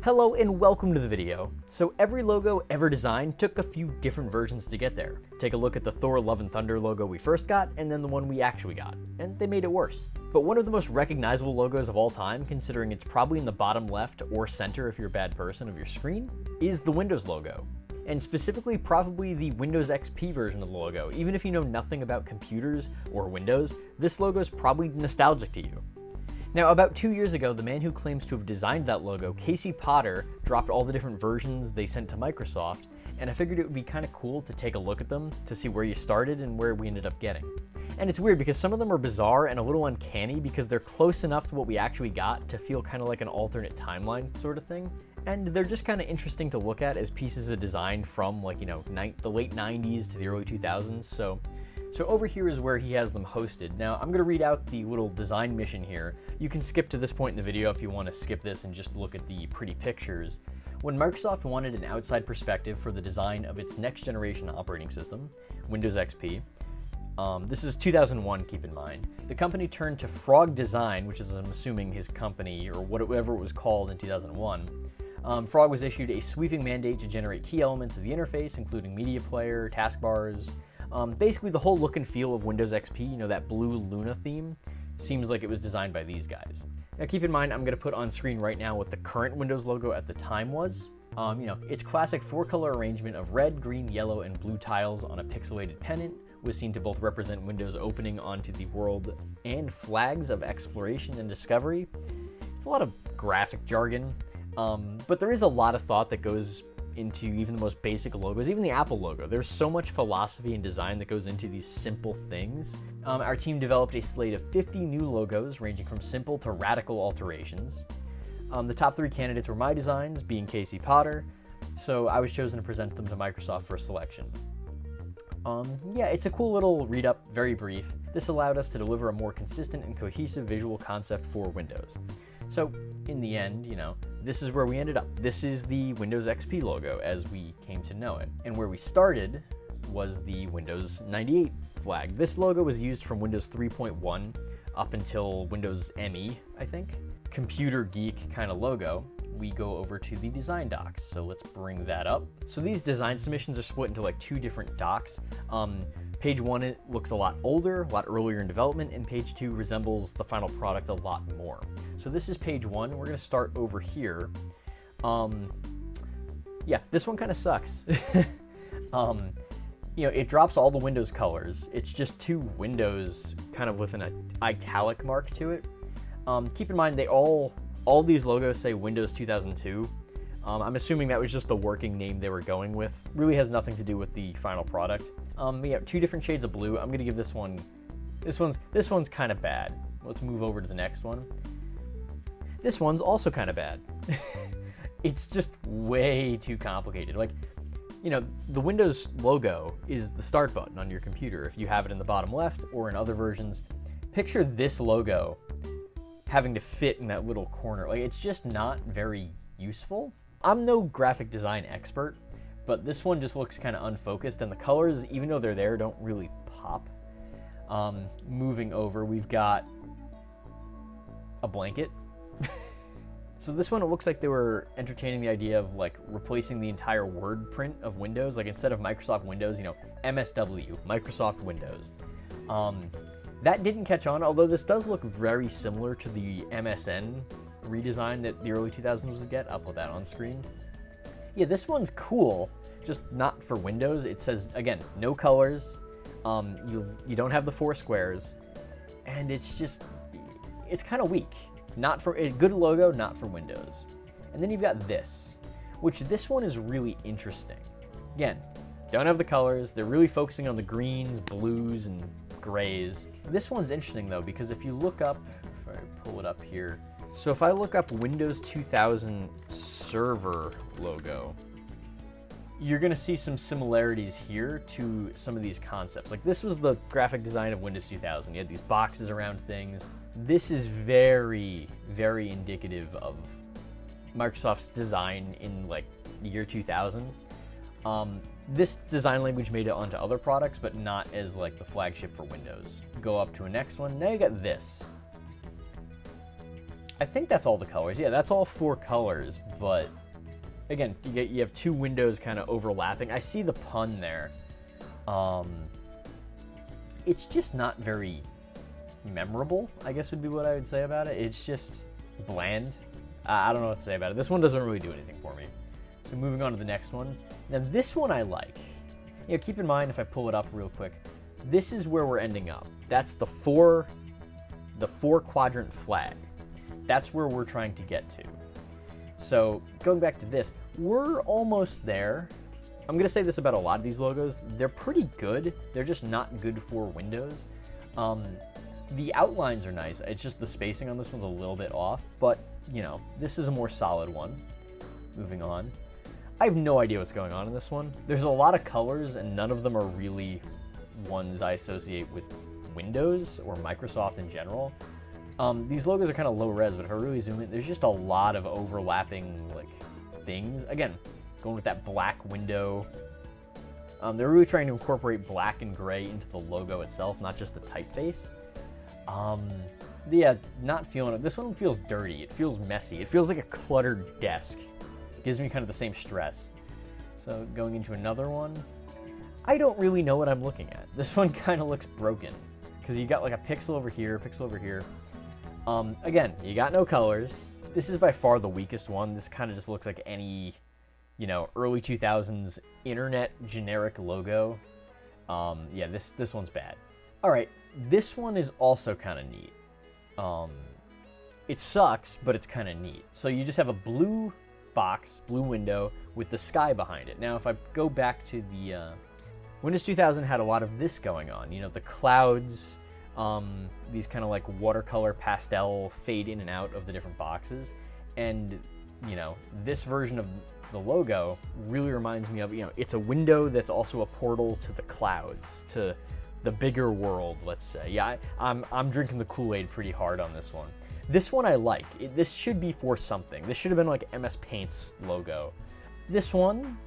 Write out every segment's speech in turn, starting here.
Hello and welcome to the video. So every logo ever designed took a few different versions to get there. Take a look at the Thor Love and Thunder logo we first got and then the one we actually got, and they made it worse. But one of the most recognizable logos of all time, considering it's probably in the bottom left or center if you're a bad person of your screen, is the Windows logo. And specifically probably the Windows XP version of the logo. Even if you know nothing about computers or Windows, this logo is probably nostalgic to you. Now, about 2 years ago, the man who claims to have designed that logo, Casey Potter, dropped all the different versions they sent to Microsoft, and I figured it would be kind of cool to take a look at them to see where you started and where we ended up getting. And it's weird because some of them are bizarre and a little uncanny because they're close enough to what we actually got to feel kind of like an alternate timeline sort of thing. And they're just kind of interesting to look at as pieces of design from, like, you know, the late 90s to the early 2000s. So over here is where he has them hosted. Now, I'm going to read out the little design mission here. You can skip to this point in the video if you want to skip this and just look at the pretty pictures. When Microsoft wanted an outside perspective for the design of its next generation operating system, Windows XP, this is 2001, keep in mind, the company turned to Frog Design, which is, I'm assuming, his company or whatever it was called in 2001. Frog was issued a sweeping mandate to generate key elements of the interface, including media player, taskbars. Basically, the whole look and feel of Windows XP, you know, that blue Luna theme, seems like it was designed by these guys. Now, keep in mind, I'm going to put on screen right now what the current Windows logo at the time was. You know, its classic four-color arrangement of red, green, yellow, and blue tiles on a pixelated pennant was seen to both represent Windows opening onto the world and flags of exploration and discovery. It's a lot of graphic jargon, but there is a lot of thought that goes into even the most basic logos, even the Apple logo. There's so much philosophy and design that goes into these simple things. Our team developed a slate of 50 new logos ranging from simple to radical alterations. The top 3 candidates were my designs, being Casey Potter, so I was chosen to present them to Microsoft for selection. Yeah, it's a cool little read-up, very brief. This allowed us to deliver a more consistent and cohesive visual concept for Windows. So, in the end, you know, this is where we ended up. This is the Windows XP logo as we came to know it. And where we started was the Windows 98 flag. This logo was used from Windows 3.1 up until Windows ME, I think. Computer geek kind of logo. We go over to the design docs. So let's bring that up. So these design submissions are split into like 2 different docs. Page 1, it looks a lot older, a lot earlier in development, and page 2 resembles the final product a lot more. So this is page 1. We're going to start over here. Yeah, this one kind of sucks. You know, it drops all the Windows colors. It's just 2 windows kind of with an italic mark to it. Keep in mind, all these logos say Windows 2002. I'm assuming that was just the working name they were going with. Really has nothing to do with the final product. We have 2 different shades of blue. I'm gonna give this one's kind of bad. Let's move over to the next one. This one's also kind of bad. It's just way too complicated. Like, you know, the Windows logo is the start button on your computer if you have it in the bottom left or in other versions. Picture this logo having to fit in that little corner. Like, it's just not very useful. I'm no graphic design expert, but this one just looks kind of unfocused, and the colors, even though they're there, don't really pop. Moving over, we've got a blanket. So this one, it looks like they were entertaining the idea of like replacing the entire word print of Windows. Like, instead of Microsoft Windows, you know, MSW, Microsoft Windows. That didn't catch on, although this does look very similar to the MSN redesign that the early 2000s was to get. I'll put that on screen. Yeah, this one's cool, just not for Windows. It says, again, no colors. You don't have the 4 squares, and it's kind of weak. Not for a good logo, not for Windows. And then you've got this, which this one is really interesting. Again, don't have the colors. They're really focusing on the greens, blues, and grays. This one's interesting though, because if you look up, if I pull it up here, so if I look up Windows 2000 server logo, you're gonna see some similarities here to some of these concepts. Like, this was the graphic design of Windows 2000. You had these boxes around things. This is very, very indicative of Microsoft's design in like year 2000. This design language made it onto other products, but not as like the flagship for Windows. Go up to a next one. Now you got this. I think that's all the colors. Yeah, that's all 4 colors, but again, you have 2 windows kind of overlapping. I see the pun there. It's just not very memorable, I guess would be what I would say about it. It's just bland. I don't know what to say about it. This one doesn't really do anything for me. So moving on to the next one. Now this one I like. You know, keep in mind if I pull it up real quick, this is where we're ending up. That's the 4 quadrant flag. That's where we're trying to get to. So going back to this, we're almost there. I'm gonna say this about a lot of these logos. They're pretty good. They're just not good for Windows. The outlines are nice. It's just the spacing on this one's a little bit off, but you know, this is a more solid one. Moving on. I have no idea what's going on in this one. There's a lot of colors and none of them are really ones I associate with Windows or Microsoft in general. These logos are kind of low res, but if I really zoom in, there's just a lot of overlapping like things. Again, going with that black window. They're really trying to incorporate black and gray into the logo itself, not just the typeface. Yeah, not feeling it. This one feels dirty. It feels messy. It feels like a cluttered desk. Gives me kind of the same stress. So going into another one, I don't really know what I'm looking at. This one kind of looks broken because you got like a pixel over here, pixel over here. Again, you got no colors. This is by far the weakest one. This kind of just looks like any, you know, early 2000s internet generic logo. Yeah, this one's bad. All right, this one is also kind of neat. It sucks, but it's kind of neat. So you just have a blue box, blue window with the sky behind it. Now, if I go back to the Windows 2000 had a lot of this going on. You know, the clouds, these kind of like watercolor pastel fade in and out of the different boxes. And, you know, this version of the logo really reminds me of, you know, it's a window that's also a portal to the clouds, to the bigger world, let's say. Yeah, I'm drinking the Kool-Aid pretty hard on this one. This one I like. This should be for something. This should have been like MS Paint's logo. This one,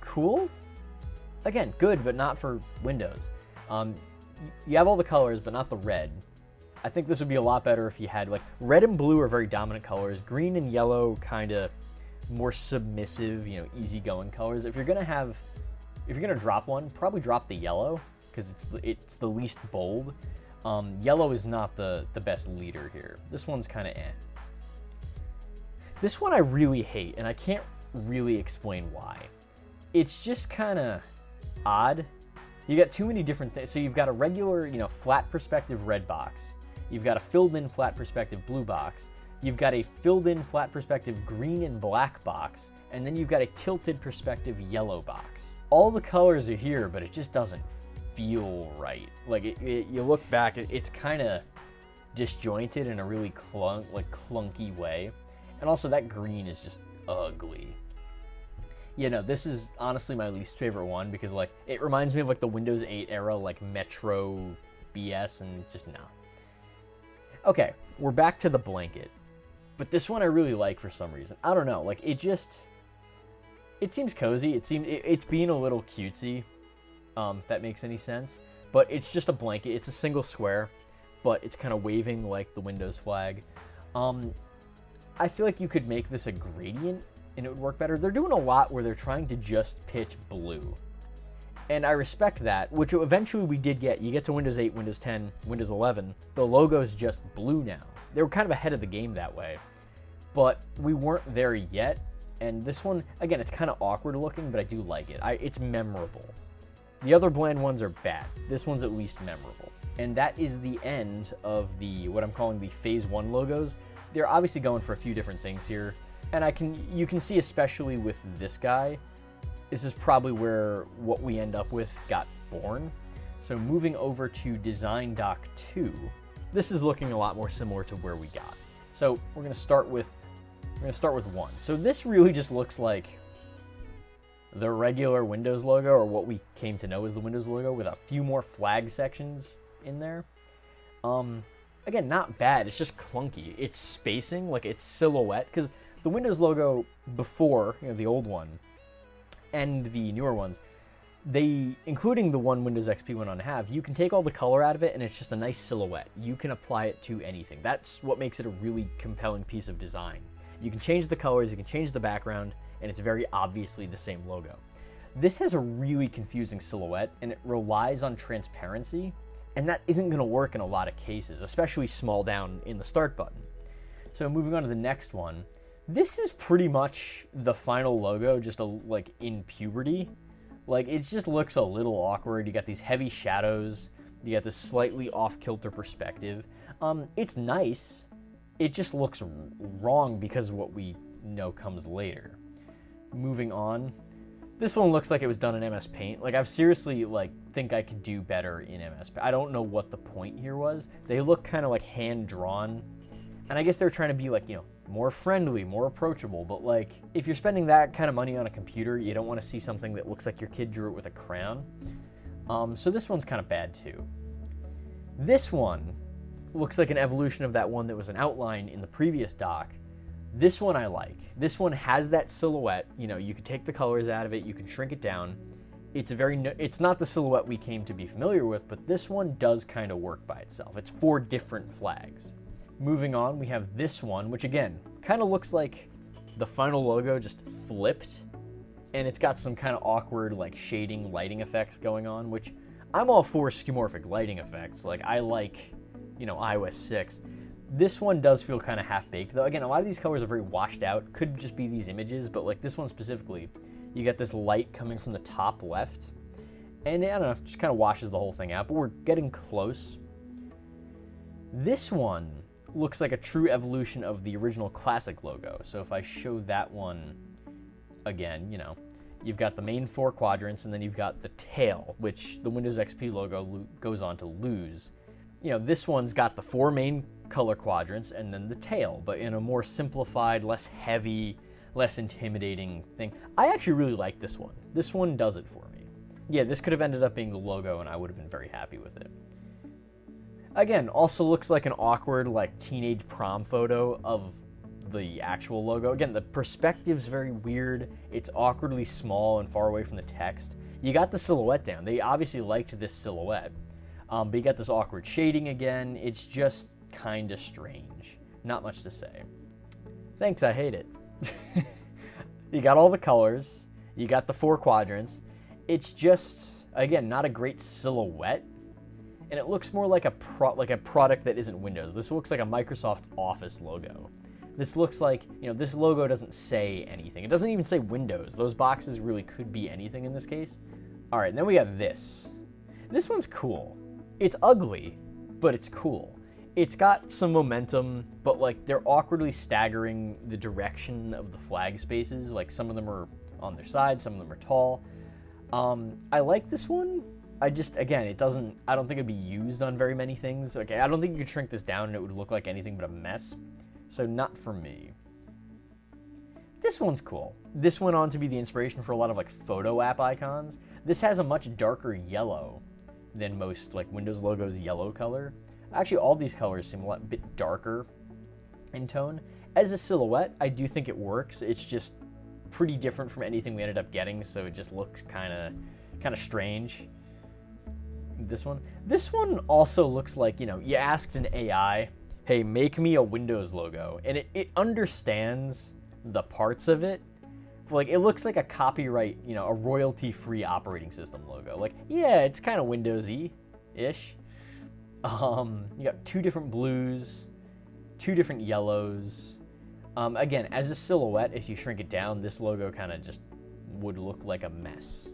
cool. Again, good, but not for Windows. You have all the colors, but not the red. I think this would be a lot better if you had, like, red and blue are very dominant colors. Green and yellow kind of more submissive, you know, easygoing colors. If you're gonna drop one, probably drop the yellow because it's the least bold. Yellow is not the best leader here. This one's kind of eh. This one I really hate, and I can't really explain why. It's just kind of odd. You got too many different things. So you've got a regular, you know, flat perspective red box. You've got a filled in flat perspective blue box. You've got a filled in flat perspective green and black box. And then you've got a tilted perspective yellow box. All the colors are here, but it just doesn't feel right. Like you look back, it's kind of disjointed in a really clunky way. And also that green is just ugly. Yeah, no, this is honestly my least favorite one because, like, it reminds me of, like, the Windows 8 era, like, Metro BS, and just no. Okay, we're back to the blanket. But this one I really like for some reason. I don't know, like, it seems cozy. It's being a little cutesy, if that makes any sense. But it's just a blanket. It's a single square, but it's kind of waving like the Windows flag. I feel like you could make this a gradient and it would work better. They're doing a lot where they're trying to just pitch blue. And I respect that, which eventually we did get. You get to Windows 8, Windows 10, Windows 11, the logo's just blue now. They were kind of ahead of the game that way. But we weren't there yet. And this one, again, it's kind of awkward looking, but I do like it. It's memorable. The other bland ones are bad. This one's at least memorable. And that is the end of what I'm calling the Phase 1 logos. They're obviously going for a few different things here. And you can see, especially with this guy, this is probably where what we end up with got born. So moving over to Design Doc 2, this is looking a lot more similar to where we got. So we're gonna start with 1. So this really just looks like the regular Windows logo, or what we came to know as the Windows logo, with a few more flag sections in there. Again, not bad. It's just clunky. It's spacing, like it's silhouette, because the Windows logo before, you know, the old one, and the newer ones, including the one Windows XP went on to have, you can take all the color out of it and it's just a nice silhouette. You can apply it to anything. That's what makes it a really compelling piece of design. You can change the colors, you can change the background, and it's very obviously the same logo. This has a really confusing silhouette and it relies on transparency, and that isn't going to work in a lot of cases, especially small down in the start button. So moving on to the next one, this is pretty much the final logo, just like in puberty. Like, it just looks a little awkward. You got these heavy shadows. You got this slightly off-kilter perspective. It's nice. It just looks wrong because of what we know comes later. Moving on. This one looks like it was done in MS Paint. Like, I've seriously, think I could do better in MS Paint. I don't know what the point here was. They look kind of, hand-drawn. And I guess they're trying to be, more friendly, more approachable, but if you're spending that kind of money on a computer, you don't want to see something that looks like your kid drew it with a crayon. So this one's kind of bad too. This one looks like an evolution of that one that was an outline in the previous doc. This one I like. This one has that silhouette. You can take the colors out of it, you can shrink it down. It's not the silhouette we came to be familiar with, but this one does kind of work by itself. It's 4 different flags. Moving on, we have this one, which again, kind of looks like the final logo just flipped, and it's got some kind of awkward, shading, lighting effects going on, which I'm all for skeuomorphic lighting effects. I like, iOS 6. This one does feel kind of half-baked, though. Again, a lot of these colors are very washed out. Could just be these images, but this one specifically, you get this light coming from the top left, and I don't know, just kind of washes the whole thing out, but we're getting close. This one looks like a true evolution of the original classic logo. So if I show that one again, you've got the main 4 quadrants, and then you've got the tail, which the Windows XP logo goes on to lose. This one's got the 4 main color quadrants and then the tail, but in a more simplified, less heavy, less intimidating thing. I actually really like this one. This one does it for me. Yeah, this could have ended up being the logo, and I would have been very happy with it. Again, also looks like an awkward, teenage prom photo of the actual logo. Again, the perspective's very weird. It's awkwardly small and far away from the text. You got the silhouette down. They obviously liked this silhouette. But you got this awkward shading again. It's just kind of strange. Not much to say. Thanks, I hate it. You got all the colors. You got the 4 quadrants. It's just, again, not a great silhouette. And it looks more like a product that isn't Windows. This looks like a Microsoft Office logo. This looks like, this logo doesn't say anything. It doesn't even say Windows. Those boxes really could be anything in this case. All right, and then we got this. This one's cool. It's ugly, but it's cool. It's got some momentum, but they're awkwardly staggering the direction of the flag spaces. Some of them are on their side, some of them are tall. I like this one. I don't think it'd be used on very many things. Okay, I don't think you could shrink this down and it would look like anything but a mess. So not for me. This one's cool. This went on to be the inspiration for a lot of photo app icons. This has a much darker yellow than most Windows logos yellow color. Actually, all these colors seem a bit darker in tone. As a silhouette, I do think it works. It's just pretty different from anything we ended up getting, so it just looks kind of strange. This one also looks like, you asked an AI, hey, make me a Windows logo, and it understands the parts of it. It looks like a copyright, a royalty-free operating system logo. Yeah, it's kind of Windows-y-ish. You got 2 different blues, 2 different yellows. Again, as a silhouette, if you shrink it down, this logo kind of just would look like a mess.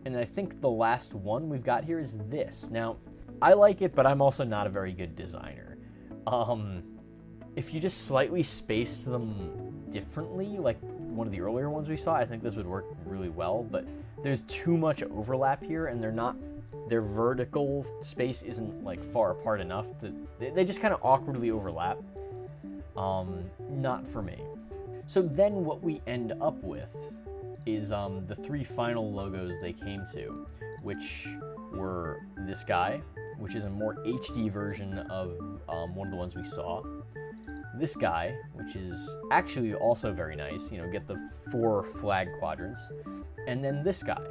And I think the last one we've got here is this. Now, I like it, but I'm also not a very good designer. If you just slightly spaced them differently, like one of the earlier ones we saw, I think this would work really well, but there's too much overlap here, and their vertical space isn't far apart enough that they just kind of awkwardly overlap. Not for me. So then what we end up with is the 3 final logos they came to, which were this guy, which is a more HD version of one of the ones we saw. this guy, which is actually also very nice, get the 4 flag quadrants, and then this guy.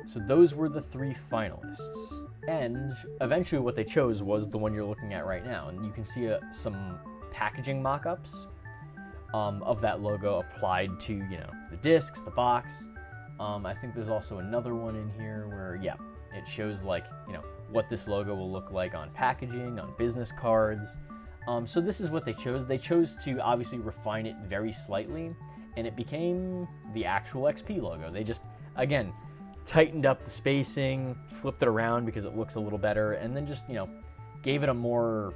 So those were the 3 finalists. And eventually what they chose was the one you're looking at right now. And you can see some packaging mock-ups of that logo applied to, the discs, the box. I think there's also another one in here where, it shows what this logo will look like on packaging, on business cards. So this is what they chose. They chose to obviously refine it very slightly, and it became the actual XP logo. They just, again, tightened up the spacing, flipped it around because it looks a little better, and then just, gave it a more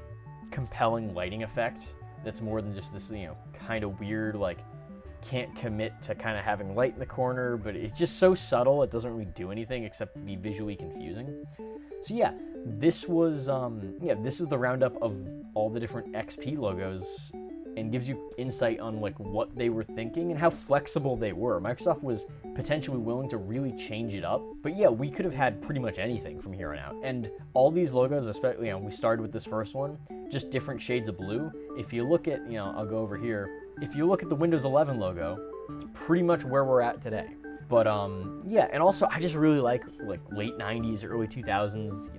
compelling lighting effect that's more than just this, kind of weird, can't commit to kind of having light in the corner, but it's just so subtle, it doesn't really do anything except be visually confusing. So yeah, this was, this is the roundup of all the different XP logos and gives you insight on what they were thinking and how flexible they were. Microsoft was potentially willing to really change it up, but yeah, we could have had pretty much anything from here on out. And all these logos, especially, we started with this first one, just different shades of blue. If you look at, I'll go over here. If you look at the Windows 11 logo, it's pretty much where we're at today. But yeah, and also I just really like late 90s, early 2000s,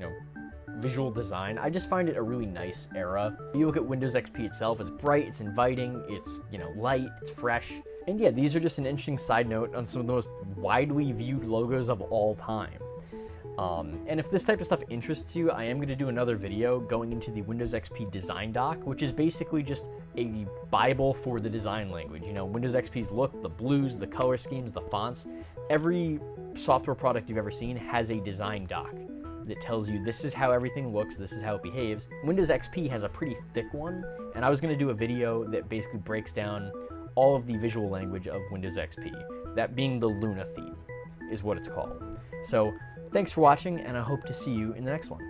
visual design. I just find it a really nice era. If you look at Windows XP itself, it's bright, it's inviting, it's, light, it's fresh. And yeah, these are just an interesting side note on some of the most widely viewed logos of all time. And if this type of stuff interests you, I am going to do another video going into the Windows XP design doc, which is basically just a Bible for the design language. Windows XP's look, the blues, the color schemes, the fonts. Every software product you've ever seen has a design doc that tells you this is how everything looks, this is how it behaves. Windows XP has a pretty thick one, and I was going to do a video that basically breaks down all of the visual language of Windows XP, that being the Luna theme is what it's called. So thanks for watching, and I hope to see you in the next one.